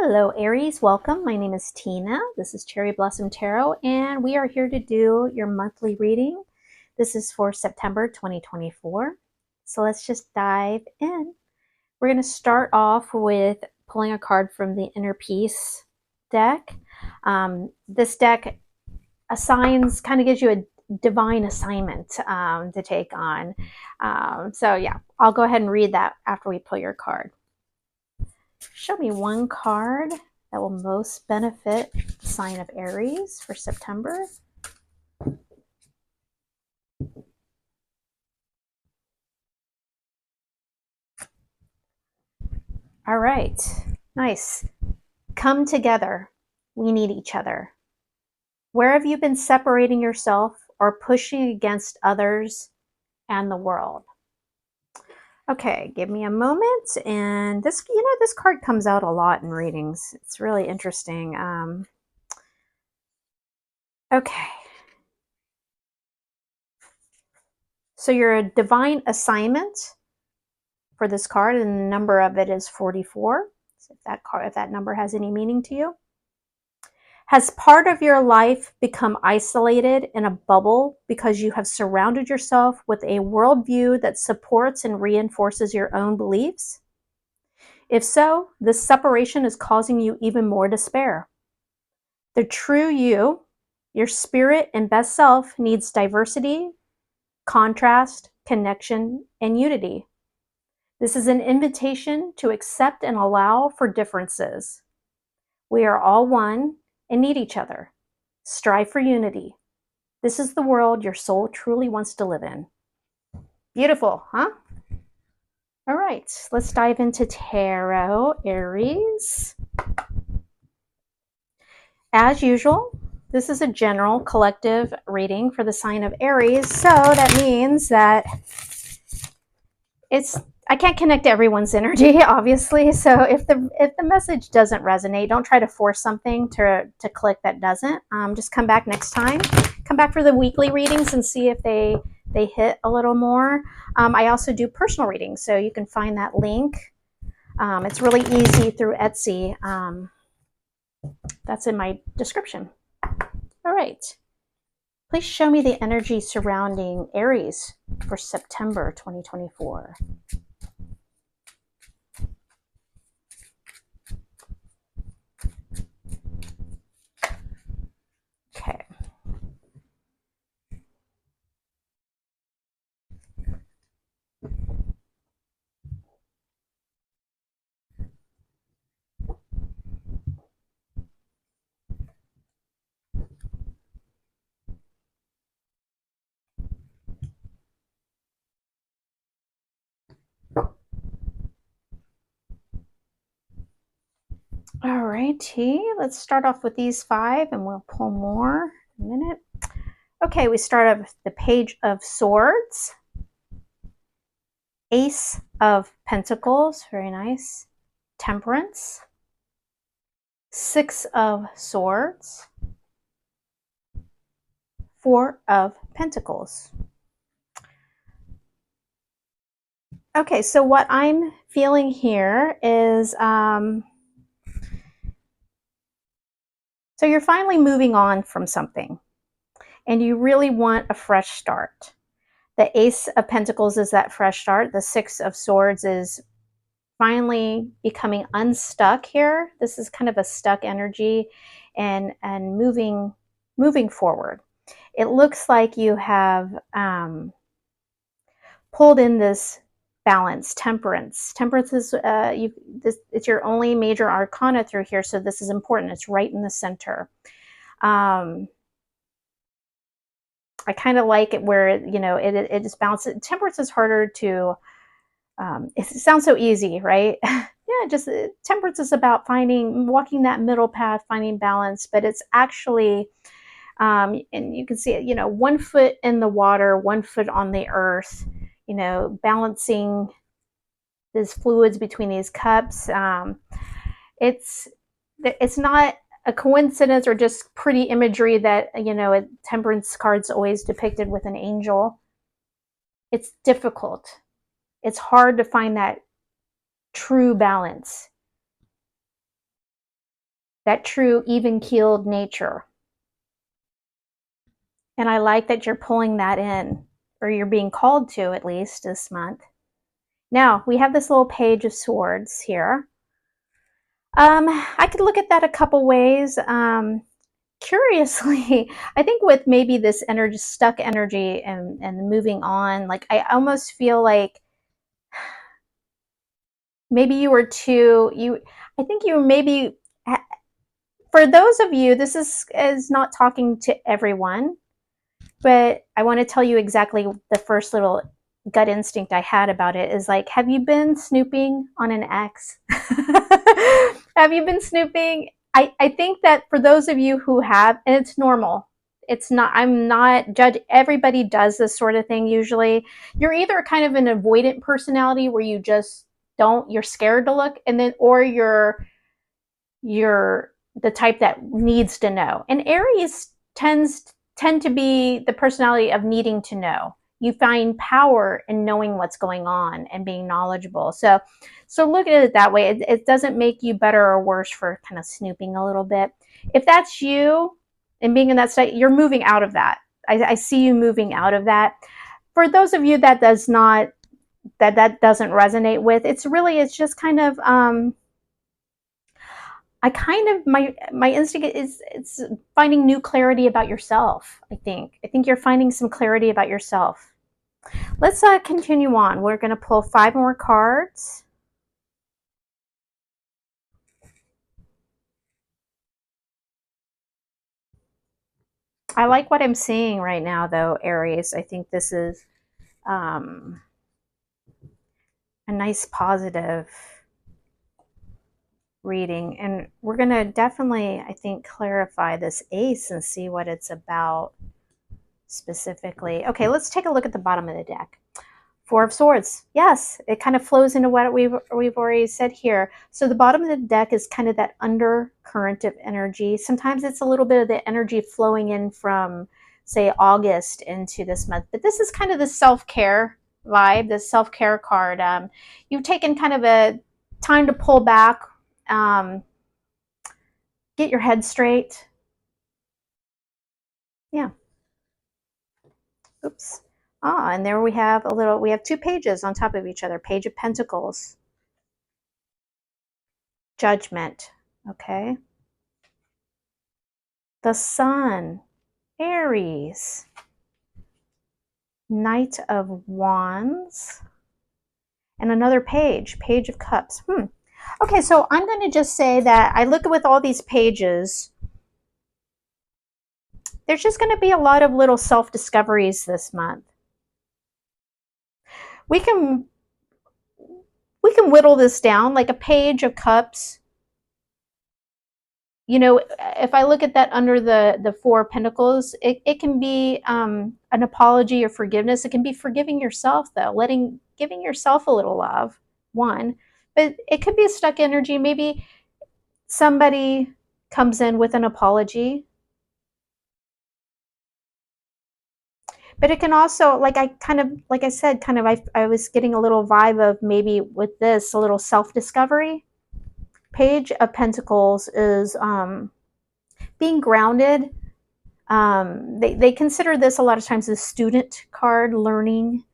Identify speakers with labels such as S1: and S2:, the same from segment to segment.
S1: Hello Aries, welcome. My name is Tina. This is Cherry Blossom Tarot and we are here to do your monthly reading. This is for September 2024. So let's just dive in. We're going to start off with pulling a card from the Inner Peace deck. This deck kind of gives you a divine assignment to take on. So yeah, I'll go ahead and read that after we pull your card. Show me one card that will most benefit the sign of Aries for September. All right, nice. Come together. We need each other. Where have you been separating yourself or pushing against others and the world? Okay, give me a moment. And this card comes out a lot in readings. It's really interesting. Okay. So you're a divine assignment for this card, and the number of it is 44. So if that number has any meaning to you. Has part of your life become isolated in a bubble because you have surrounded yourself with a worldview that supports and reinforces your own beliefs? If so, this separation is causing you even more despair. The true you, your spirit and best self, needs diversity, contrast, connection, and unity. This is an invitation to accept and allow for differences. We are all one and need each other. Strive for unity. This is the world your soul truly wants to live in. Beautiful, huh? All right, let's dive into Tarot, Aries. As usual, this is a general collective reading for the sign of Aries, so that means that I can't connect to everyone's energy, obviously. So if the message doesn't resonate, don't try to force something to click that doesn't. Just come back next time. Come back for the weekly readings and see if they hit a little more. I also do personal readings, so you can find that link. It's really easy through Etsy. That's in my description. All right. Please show me the energy surrounding Aries for September 2024. Okay. All righty, let's start off with these 5 and we'll pull more in a minute. Okay, we start off with the Page of Swords, Ace of Pentacles, very nice, Temperance, 6 of Swords, 4 of Pentacles. Okay, so what I'm feeling here is, so you're finally moving on from something and you really want a fresh start. The Ace of Pentacles is that fresh start. The 6 of Swords is finally becoming unstuck here. This is kind of a stuck energy and moving forward. It looks like you have pulled in this balance, temperance. Temperance is it's your only major arcana through here, so this is important. It's right in the center. I kind of like it where it just balances. Temperance is harder to. It sounds so easy, right? Yeah, just temperance is about walking that middle path, finding balance, but it's actually, and you can see it, 1 foot in the water, 1 foot on the earth, balancing these fluids between these cups. It's not a coincidence or just pretty imagery that, a temperance card's always depicted with an angel. It's difficult. It's hard to find that true balance. that true even-keeled nature. And I like that you're pulling that in, or you're being called to at least this month. Now, we have this little page of swords here. I could look at that a couple ways. Curiously, I think with maybe this energy, stuck energy and moving on, like I almost feel like maybe you were too, I think you maybe, for those of you, this is not talking to everyone, but I want to tell you exactly the first little gut instinct I had about it is like, have you been snooping on an ex? Have you been snooping? I think that for those of you who have, and it's normal, it's not, I'm not judge, everybody does this sort of thing usually. You're either kind of an avoidant personality where you just don't, you're scared to look, and then, or you're the type that needs to know. And Aries tend to be the personality of needing to know. You find power in knowing what's going on and being knowledgeable. So look at it that way. It doesn't make you better or worse for kind of snooping a little bit. If that's you and being in that state, you're moving out of that. I see you moving out of that. For those of you that does not, that doesn't resonate with, it's just kind of, I kind of, my instinct is it's finding new clarity about yourself. I think you're finding some clarity about yourself. Let's continue on. We're going to pull 5 more cards. I like what I'm seeing right now, though, Aries. I think this is a nice positive reading, and we're going to definitely, I think, clarify this ace and see what it's about specifically. Okay, let's take a look at the bottom of the deck. 4 of Swords. Yes, it kind of flows into what we've already said here. So the bottom of the deck is kind of that undercurrent of energy. Sometimes it's a little bit of the energy flowing in from, say, August into this month. But this is kind of the self-care vibe, the self-care card. You've taken kind of a time to pull back, get your head straight. Yeah. Oops. Ah, and there we have we have 2 pages on top of each other. Page of Pentacles. Judgment. Okay. The Sun. Aries. Knight of Wands. And another page. Page of Cups. Okay, so I'm going to just say that I look with all these pages. There's just going to be a lot of little self-discoveries this month. We can whittle this down like a page of cups. You know, if I look at that under the 4 pentacles, it can be an apology or forgiveness. It can be forgiving yourself, though, giving yourself a little love, one. But it could be a stuck energy. Maybe somebody comes in with an apology. But it can also, like I said, I was getting a little vibe of maybe with this, a little self-discovery. Page of Pentacles is being grounded. They consider this a lot of times a student card, learning.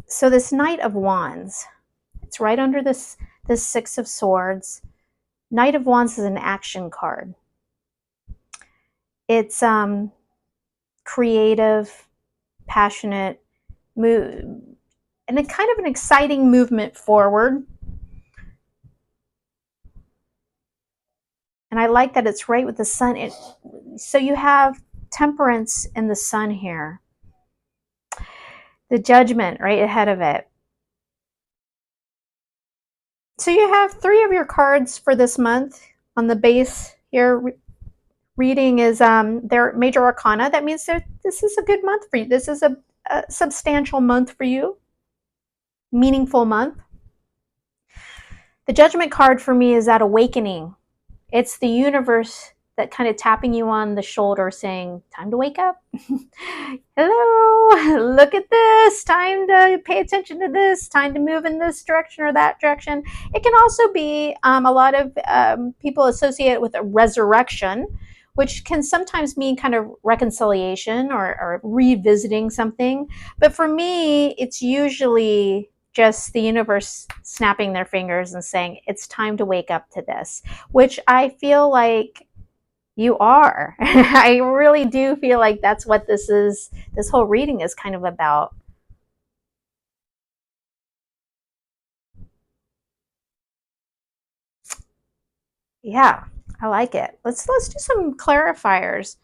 S1: So this Knight of Wands, it's right under this 6 of Swords. Knight of Wands is an action card. It's creative, passionate, and a kind of an exciting movement forward. And I like that it's right with the Sun. So you have Temperance in the Sun here. The Judgment right ahead of it. So you have 3 of your cards for this month on the base here. Reading is their major arcana. That means that this is a good month for you. This is a substantial month for you. Meaningful month. The Judgment card for me is that awakening. It's the universe that kind of tapping you on the shoulder saying, time to wake up. Hello. whoa, look at this, time to pay attention to this, time to move in this direction or that direction. It can also be a lot of people associate it with a resurrection, which can sometimes mean kind of reconciliation or revisiting something. But for me, it's usually just the universe snapping their fingers and saying, it's time to wake up to this, which I feel like you are. I really do feel like that's what this whole reading is kind of about. Yeah, I like it. Let's do some clarifiers.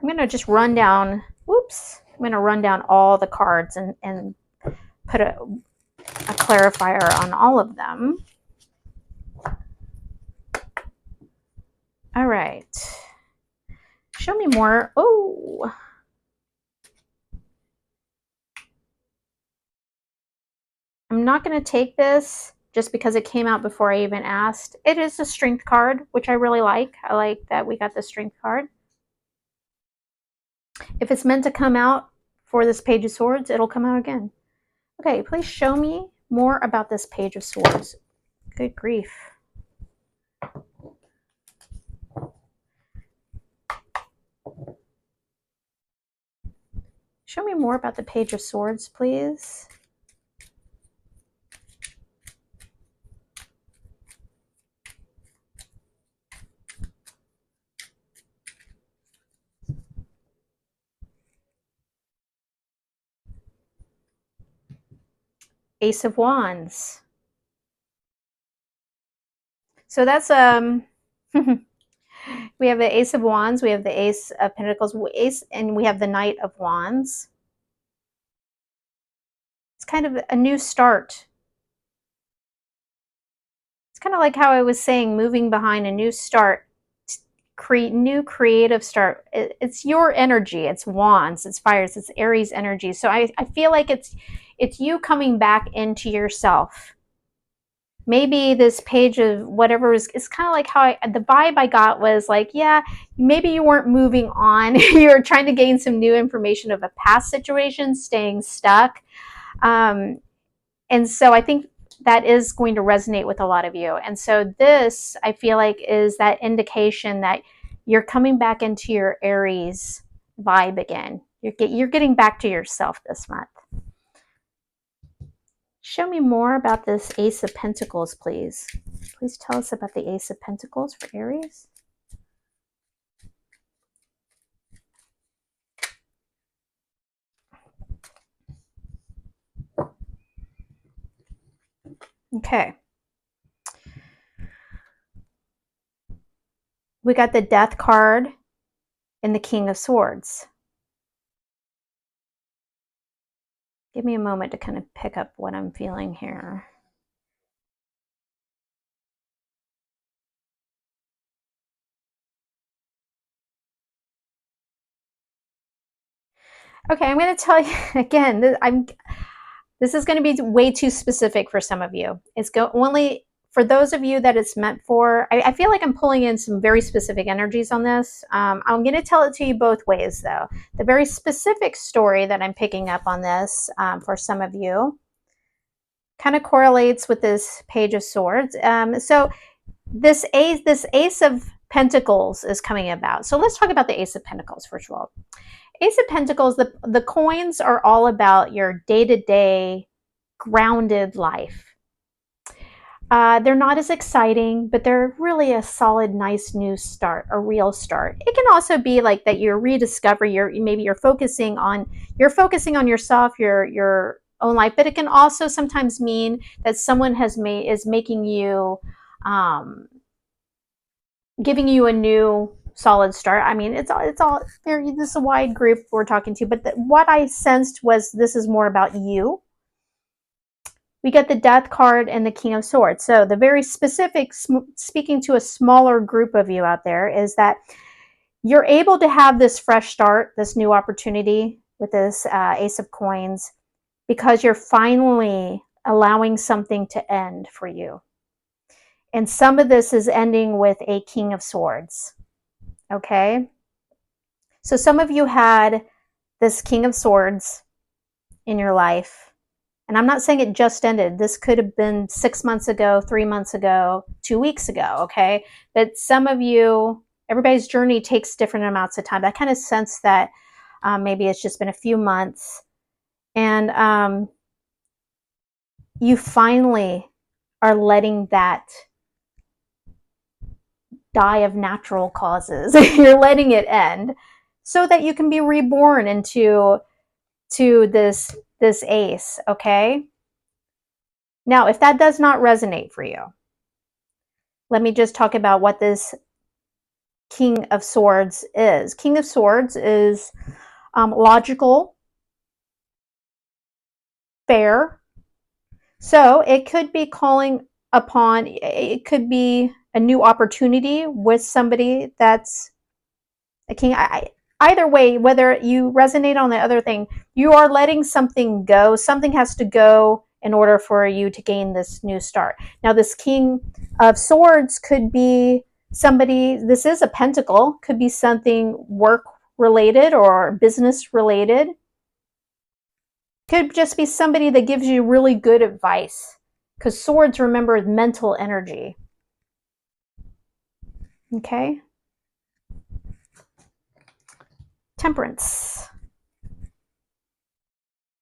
S1: I'm going to just run down, whoops, I'm going to run down all the cards and put a clarifier on all of them. All right. Show me more. Oh, I'm not going to take this just because it came out before I even asked. It is a strength card, which I really like. I like that we got the strength card. If it's meant to come out for this Page of Swords, it'll come out again. Okay, please show me more about this Page of Swords. Good grief. Show me more about the Page of Swords, please. Ace of Wands. So that's we have the Ace of Wands, we have the Ace of Pentacles, and we have the Knight of Wands. It's kind of a new start. It's kind of like how I was saying, moving behind a new start, new creative start. It's your energy. It's wands, it's fires, it's Aries energy. So I feel like it's you coming back into yourself. Maybe this page of whatever it's kind of like how the vibe I got was like, yeah, maybe you weren't moving on. You were trying to gain some new information of a past situation, staying stuck. And so I think that is going to resonate with a lot of you. And so this, I feel like, is that indication that you're coming back into your Aries vibe again. You're getting back to yourself this month. Show me more about this Ace of Pentacles, please. Please tell us about the Ace of Pentacles for Aries. Okay. We got the Death card and the King of Swords. Give me a moment to kind of pick up what I'm feeling here. Okay, I'm going to tell you again, this is going to be way too specific for some of you. It's only for those of you that it's meant for. I feel like I'm pulling in some very specific energies on this. I'm going to tell it to you both ways, though. The very specific story that I'm picking up on this for some of you kind of correlates with this Page of Swords. So this Ace of Pentacles is coming about. So let's talk about the Ace of Pentacles first of all. Ace of Pentacles, the coins are all about your day-to-day grounded life. They're not as exciting, but they're really a solid, nice new start, a real start. It can also be like that you're rediscovering, maybe you're focusing on yourself, your own life, but it can also sometimes mean that someone is making you, giving you a new solid start. I mean, it's all very, this is a wide group we're talking to, but what I sensed was this is more about you. We get the Death card and the King of Swords. So the very specific, speaking to a smaller group of you out there, is that you're able to have this fresh start, this new opportunity with this Ace of Coins, because you're finally allowing something to end for you. And some of this is ending with a King of Swords. Okay? So some of you had this King of Swords in your life. And I'm not saying it just ended. This could have been 6 months ago, 3 months ago, 2 weeks ago, okay? But some of you, everybody's journey takes different amounts of time. I kind of sense that maybe it's just been a few months. And you finally are letting that die of natural causes. You're letting it end so that you can be reborn into this ace, okay? Now, if that does not resonate for you, let me just talk about what this King of Swords is. King of Swords is logical, fair. So it could be calling upon, it could be a new opportunity with somebody that's a king. Either way, whether you resonate on the other thing, you are letting something go. Something has to go in order for you to gain this new start. Now, this King of Swords could be somebody, this is a pentacle, could be something work related or business related. Could just be somebody that gives you really good advice, because swords, remember, is mental energy. Okay? Temperance.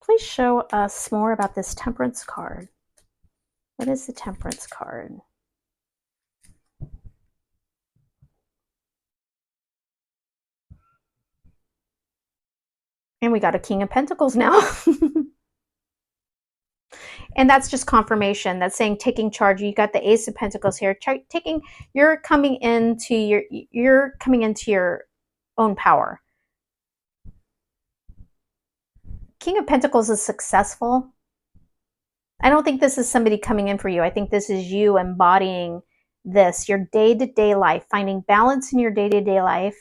S1: Please show us more about this Temperance card. What is the Temperance card? And we got a King of Pentacles now. And that's just confirmation. That's saying taking charge. You got the Ace of Pentacles here. You're coming into your own power. King of Pentacles is successful. I don't think this is somebody coming in for you. I think this is you embodying this, your day-to-day life. Finding balance in your day-to-day life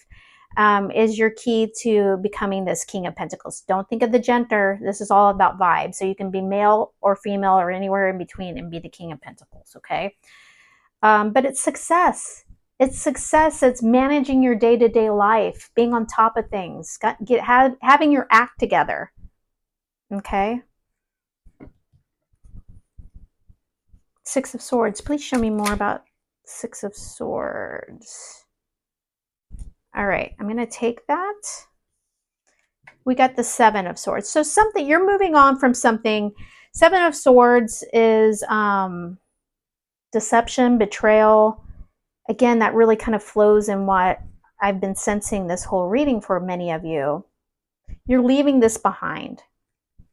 S1: is your key to becoming this King of Pentacles. Don't think of the gender. This is all about vibe. So you can be male or female or anywhere in between and be the King of Pentacles, okay? But it's success. It's success. It's managing your day-to-day life, being on top of things, having your act together, okay? Six of Swords. Please show me more about Six of Swords. All right, I'm going to take that. We got the Seven of Swords. So something, you're moving on from something. Seven of Swords is deception, betrayal. Again, that really kind of flows in what I've been sensing this whole reading for many of you. You're leaving this behind.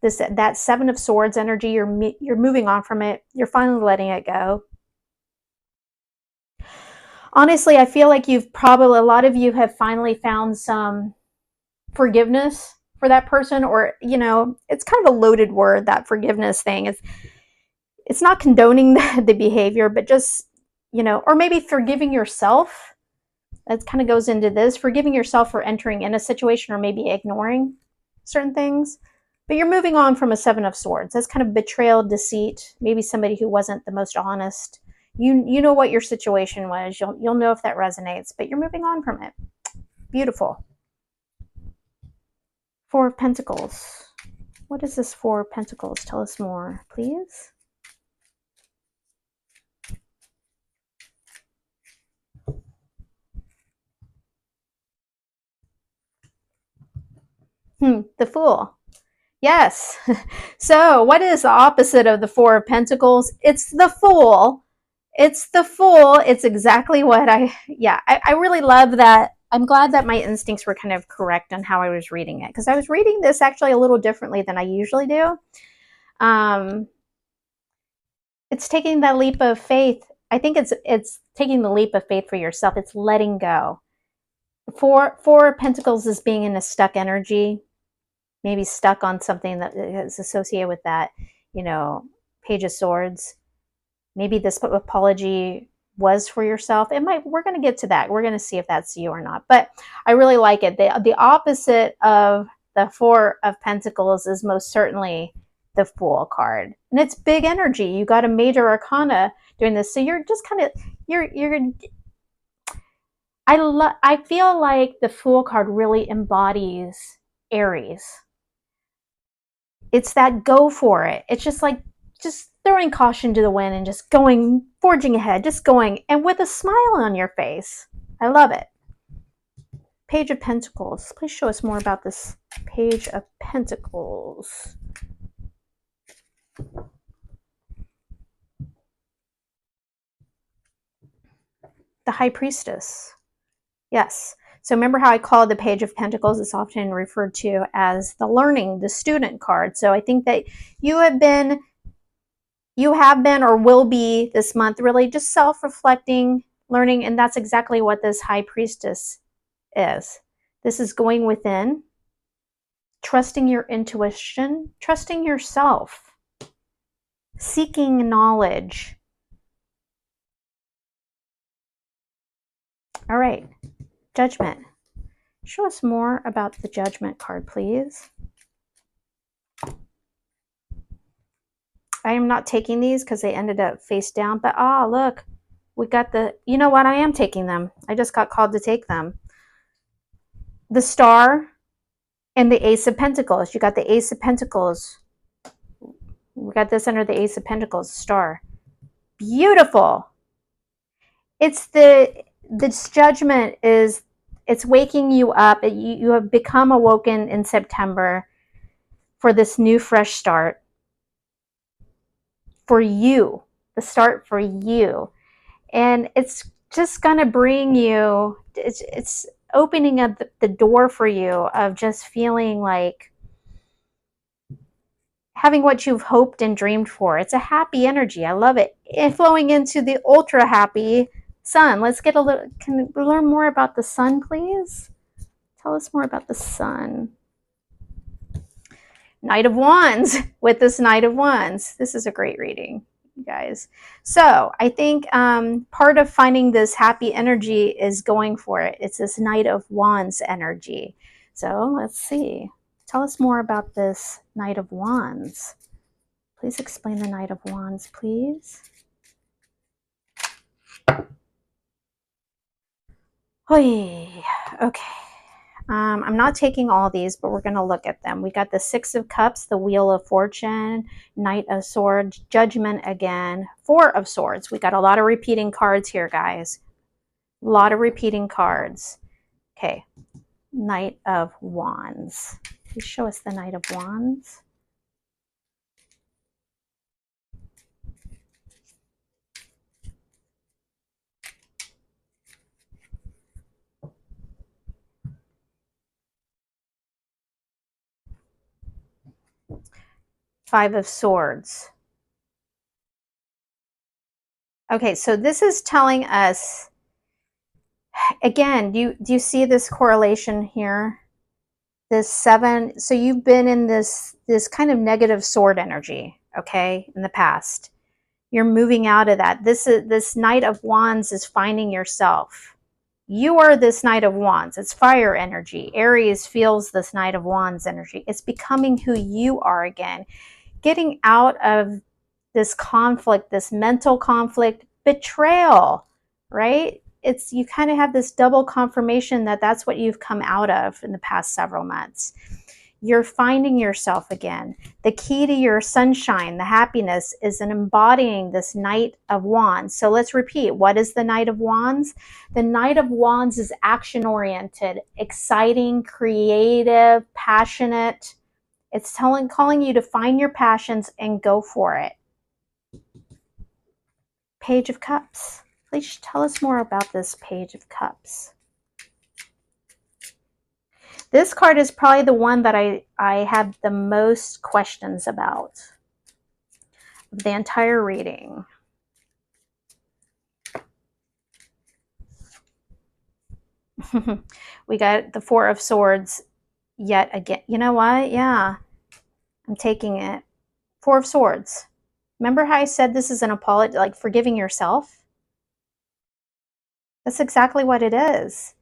S1: That Seven of Swords energy, you're moving on from it. You're finally letting it go. Honestly, I feel like a lot of you have finally found some forgiveness for that person, or, it's kind of a loaded word, that forgiveness thing. It's not condoning the behavior, but just, or maybe forgiving yourself. That kind of goes into this, forgiving yourself for entering in a situation or maybe ignoring certain things. But you're moving on from a Seven of Swords. That's kind of betrayal, deceit, maybe somebody who wasn't the most honest. You know what your situation was. You'll know if that resonates, but you're moving on from it. Beautiful. Four of Pentacles. What is this Four of Pentacles? Tell us more, please. The Fool. Yes. So what is the opposite of the Four of Pentacles? It's the Fool. It's the Fool. It's exactly what I really love that. I'm glad that my instincts were kind of correct on how I was reading it, because I was reading this actually a little differently than I usually do. It's taking that leap of faith. I think it's taking the leap of faith for yourself. It's letting go. Four of Pentacles is being in a stuck energy, maybe stuck on something that is associated with that, Page of Swords. Maybe this apology was for yourself. We're going to get to that. We're going to see if that's you or not. But I really like it. The opposite of the Four of Pentacles is most certainly the Fool card. And it's big energy. You got a major arcana doing this. So you're just kind of, you're I feel like the Fool card really embodies Aries. It's that go for it. It's just like just throwing caution to the wind and just going, forging ahead, just going, and with a smile on your face. I love it. Page of Pentacles. Please show us more about this Page of Pentacles. The High Priestess. Yes. So remember how I called the Page of Pentacles? It's often referred to as the learning, the student card. So I think that you have been or will be this month really just self-reflecting, learning, and that's exactly what this High Priestess is. This is going within, trusting your intuition, trusting yourself, seeking knowledge. All right, Judgment. Show us more about the Judgment card, please. I am not taking these because they ended up face down, but look, we got the, you know what, I am taking them. I just got called to take them. The Star and the Ace of Pentacles. You got the Ace of Pentacles. We got this under the Ace of Pentacles, Star. Beautiful. It's this Judgment is, it's waking you up. You have become awoken in September for this new fresh start. For you, the start for you. And it's just going to bring you, it's opening up the door for you of just feeling like having what you've hoped and dreamed for. It's a happy energy. I love it. And flowing into the ultra happy Sun. Let's get a little, can we learn more about the Sun, please? Tell us more about the Sun. Knight of Wands with this Knight of Wands. This is a great reading, you guys. So I think part of finding this happy energy is going for it. It's this Knight of Wands energy. So let's see. Tell us more about this Knight of Wands. Please explain the Knight of Wands, please. Okay. I'm not taking all these, but we're going to look at them. We got the Six of Cups, the Wheel of Fortune, Knight of Swords, Judgment again, Four of Swords. We got a lot of repeating cards here, guys. A lot of repeating cards. Okay, Knight of Wands. Please show us the Knight of Wands. Five of Swords. Okay, so this is telling us, again, do you see this correlation here? This seven, so you've been in this kind of negative sword energy, okay, in the past. You're moving out of that. This Knight of Wands is finding yourself. You are this Knight of Wands. It's fire energy. Aries feels this Knight of Wands energy. It's becoming who you are again. Getting out of this conflict, this mental conflict, betrayal, right? It's, you kind of have this double confirmation that that's what you've come out of in the past several months. You're finding yourself again. The key to your sunshine, the happiness, is in embodying this Knight of Wands. So let's repeat. What is the Knight of Wands? The Knight of Wands is action-oriented, exciting, creative, passionate. It's calling you to find your passions and go for it. Page of Cups. Please tell us more about this Page of Cups. This card is probably the one that I have the most questions about of the entire reading. We got the Four of Swords yet again. You know what? Yeah, I'm taking it. Four of Swords. Remember how I said this is an apology, like forgiving yourself? That's exactly what it is.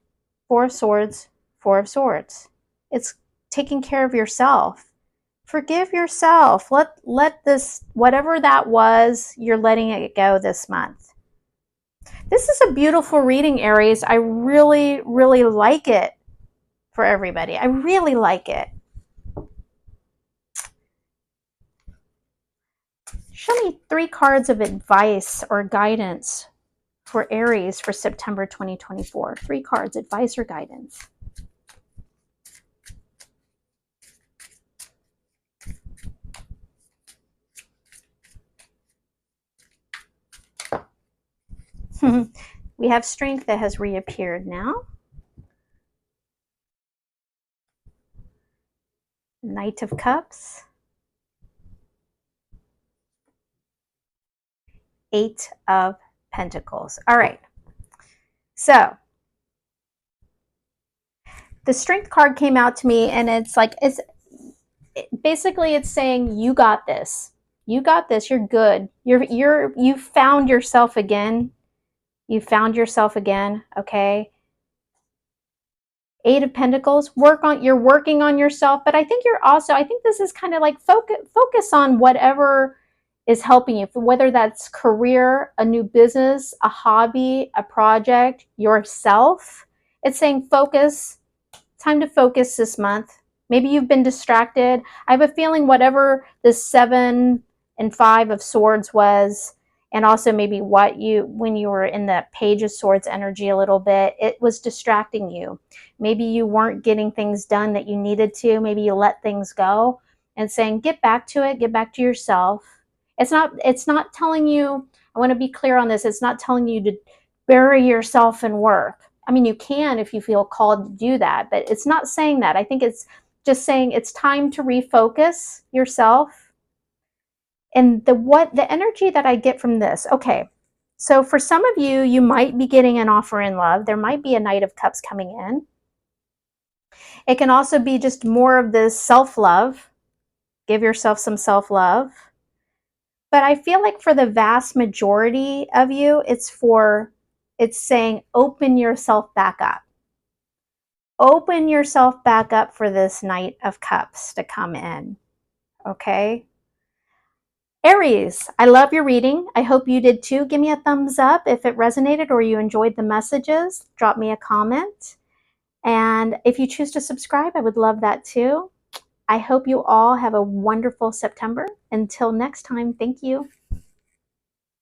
S1: Four of Swords, Four of Swords. It's taking care of yourself, Forgive yourself. Let this, whatever that was, you're letting it go this month. This is a beautiful reading, Aries. I really, really like it for everybody. I really like it. Show me 3 cards of advice or guidance for Aries for September 2024. 3 cards, advice or guidance. We have strength that has reappeared now. Knight of Cups. 8 of Pentacles. All right. So the strength card came out to me, and it's like, basically it's saying, you got this. You got this. You're good. You found yourself again. You found yourself again. Okay. 8 of Pentacles. You're working on yourself, but I think I think this is kind of like focus on whatever is helping you, whether that's career, a new business, a hobby, a project, yourself. It's saying focus. Time to focus this month. Maybe you've been distracted. I have a feeling whatever the 7 and 5 of Swords was, and also maybe when you were in the Page of Swords energy a little bit, it was distracting you. Maybe you weren't getting things done that you needed to. Maybe you let things go, and saying, get back to it, get back to yourself. It's not telling you, I want to be clear on this, it's not telling you to bury yourself in work. I mean, you can if you feel called to do that, but it's not saying that. I think it's just saying it's time to refocus yourself. And the energy that I get from this, okay, so for some of you, you might be getting an offer in love. There might be a Knight of Cups coming in. It can also be just more of this self-love. Give yourself some self-love. But I feel like for the vast majority of you, it's saying open yourself back up. Open yourself back up for this Knight of Cups to come in, okay? Aries, I love your reading. I hope you did too. Give me a thumbs up if it resonated or you enjoyed the messages. Drop me a comment. And if you choose to subscribe, I would love that too. I hope you all have a wonderful September. Until next time, thank you.